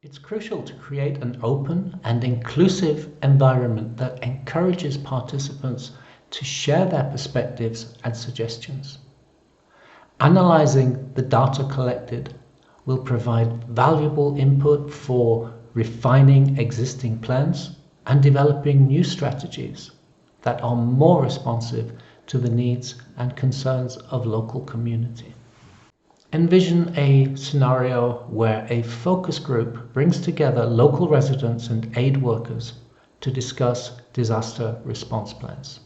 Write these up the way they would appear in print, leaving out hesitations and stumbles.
It's crucial to create an open and inclusive environment that encourages participants to share their perspectives and suggestions. Analyzing the data collected will provide valuable input for refining existing plans and developing new strategies that are more responsive to the needs and concerns of local community. Envision a scenario where a focus group brings together local residents and aid workers to discuss disaster response plans.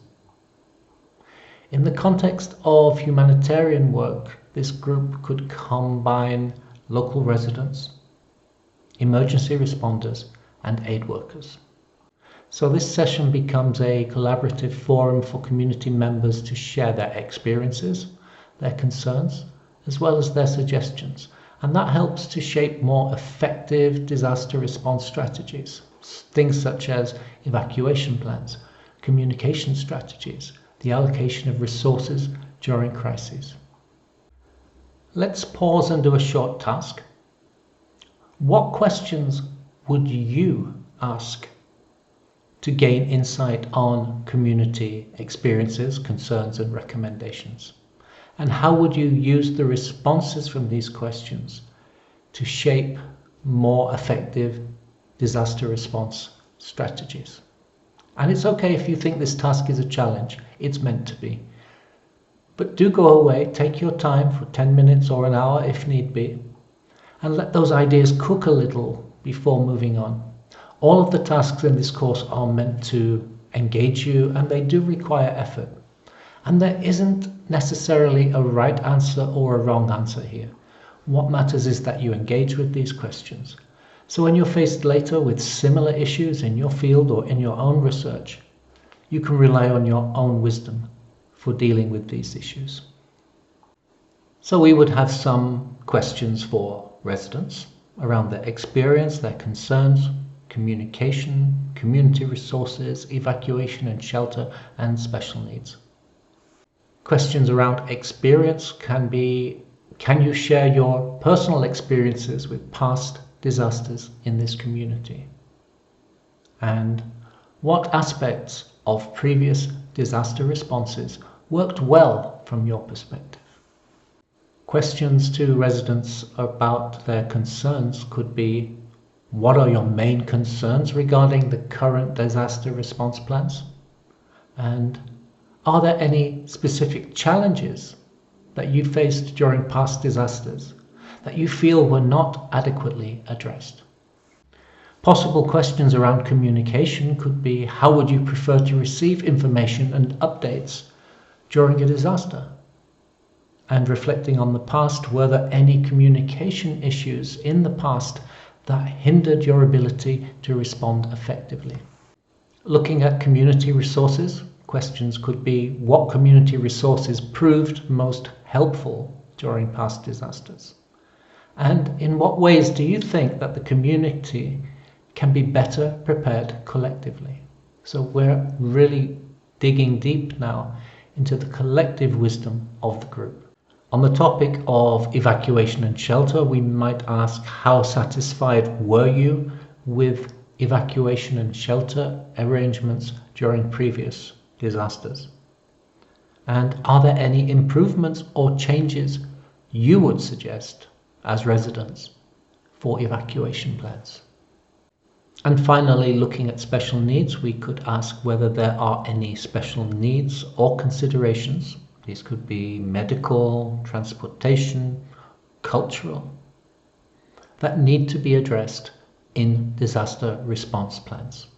In the context of humanitarian work, this group could combine local residents, emergency responders, and aid workers. So this session becomes a collaborative forum for community members to share their experiences, their concerns, as well as their suggestions, and that helps to shape more effective disaster response strategies, things such as evacuation plans, communication strategies, the allocation of resources during crises. Let's pause and do a short task. What questions would you ask to gain insight on community experiences, concerns, and recommendations? And how would you use the responses from these questions to shape more effective disaster response strategies? And it's okay if you think this task is a challenge, it's meant to be. But do go away, take your time for 10 minutes or an hour if need be, and let those ideas cook a little before moving on. All of the tasks in this course are meant to engage you, and they do require effort. And there isn't necessarily a right answer or a wrong answer here. What matters is that you engage with these questions. So when you're faced later with similar issues in your field or in your own research, you can rely on your own wisdom for dealing with these issues. So we would have some questions for residents around their experience, their concerns, communication, community resources, evacuation and shelter, and special needs. Questions around experience can be, can you share your personal experiences with past disasters in this community? And what aspects of previous disaster responses worked well from your perspective? Questions to residents about their concerns could be, what are your main concerns regarding the current disaster response plans? And are there any specific challenges that you faced during past disasters that you feel were not adequately addressed? Possible questions around communication could be, how would you prefer to receive information and updates during a disaster? And reflecting on the past, were there any communication issues in the past that hindered your ability to respond effectively? Looking at community resources, questions could be, what community resources proved most helpful during past disasters? And in what ways do you think that the community can be better prepared collectively? So we're really digging deep now into the collective wisdom of the group. On the topic of evacuation and shelter, we might ask, how satisfied were you with evacuation and shelter arrangements during previous disasters? And are there any improvements or changes you would suggest as residents for evacuation plans? And finally, looking at special needs, we could ask whether there are any special needs or considerations. These could be medical, transportation, cultural, that need to be addressed in disaster response plans.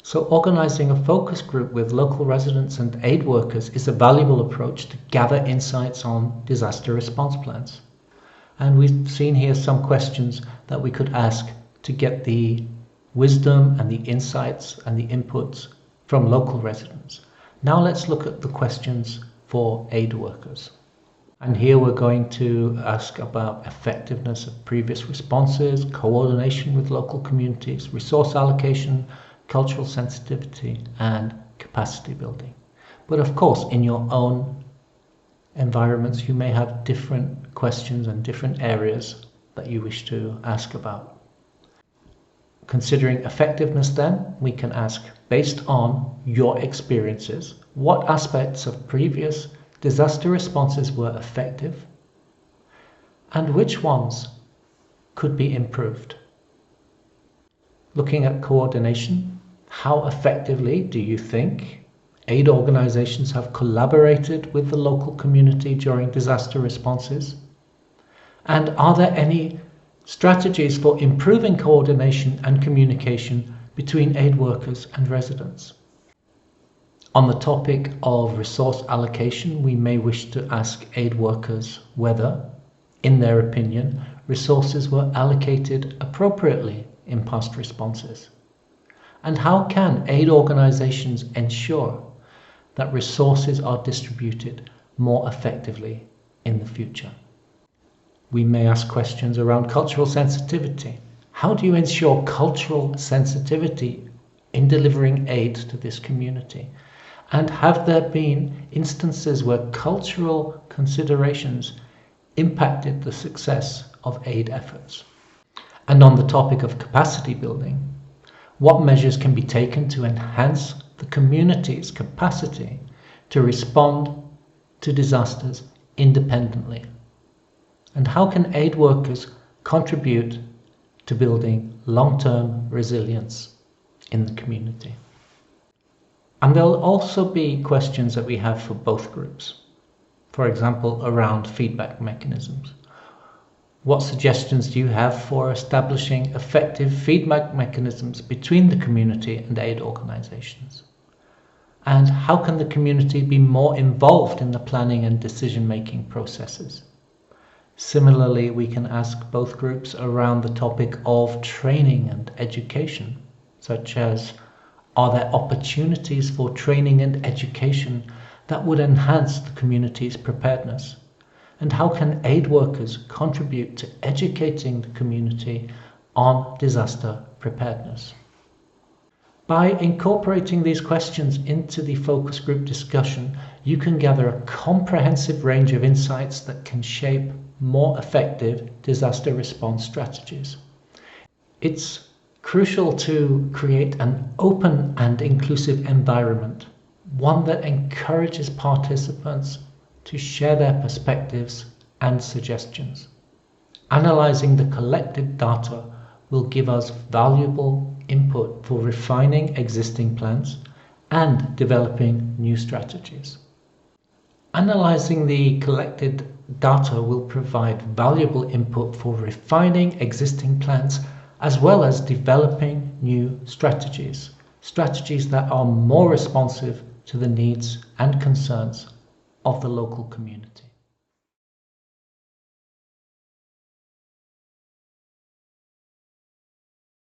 So organizing a focus group with local residents and aid workers is a valuable approach to gather insights on disaster response plans. And we've seen here some questions that we could ask to get the wisdom and the insights and the inputs from local residents. Now let's look at the questions for aid workers. And here we're going to ask about effectiveness of previous responses, coordination with local communities, resource allocation, cultural sensitivity, and capacity building. But of course, in your own environments, you may have different questions and different areas that you wish to ask about. Considering effectiveness then, we can ask, based on your experiences, what aspects of previous disaster responses were effective and which ones could be improved? Looking at coordination, how effectively do you think aid organizations have collaborated with the local community during disaster responses? And are there any strategies for improving coordination and communication between aid workers and residents? On the topic of resource allocation, we may wish to ask aid workers whether, in their opinion, resources were allocated appropriately in past responses. And how can aid organizations ensure that resources are distributed more effectively in the future? We may ask questions around cultural sensitivity. How do you ensure cultural sensitivity in delivering aid to this community? And have there been instances where cultural considerations impacted the success of aid efforts? And on the topic of capacity building, what measures can be taken to enhance the community's capacity to respond to disasters independently? And how can aid workers contribute to building long-term resilience in the community? And there'll also be questions that we have for both groups. For example, around feedback mechanisms. What suggestions do you have for establishing effective feedback mechanisms between the community and aid organizations? And how can the community be more involved in the planning and decision-making processes? Similarly, we can ask both groups around the topic of training and education, such as, are there opportunities for training and education that would enhance the community's preparedness? And how can aid workers contribute to educating the community on disaster preparedness? By incorporating these questions into the focus group discussion, you can gather a comprehensive range of insights that can shape more effective disaster response strategies. It's crucial to create an open and inclusive environment, one that encourages participants to share their perspectives and suggestions. Analyzing the collected data will give us valuable input for refining existing plans and developing new strategies. Analyzing the collected data will provide valuable input for refining existing plans as well as developing new strategies that are more responsive to the needs and concerns of the local community.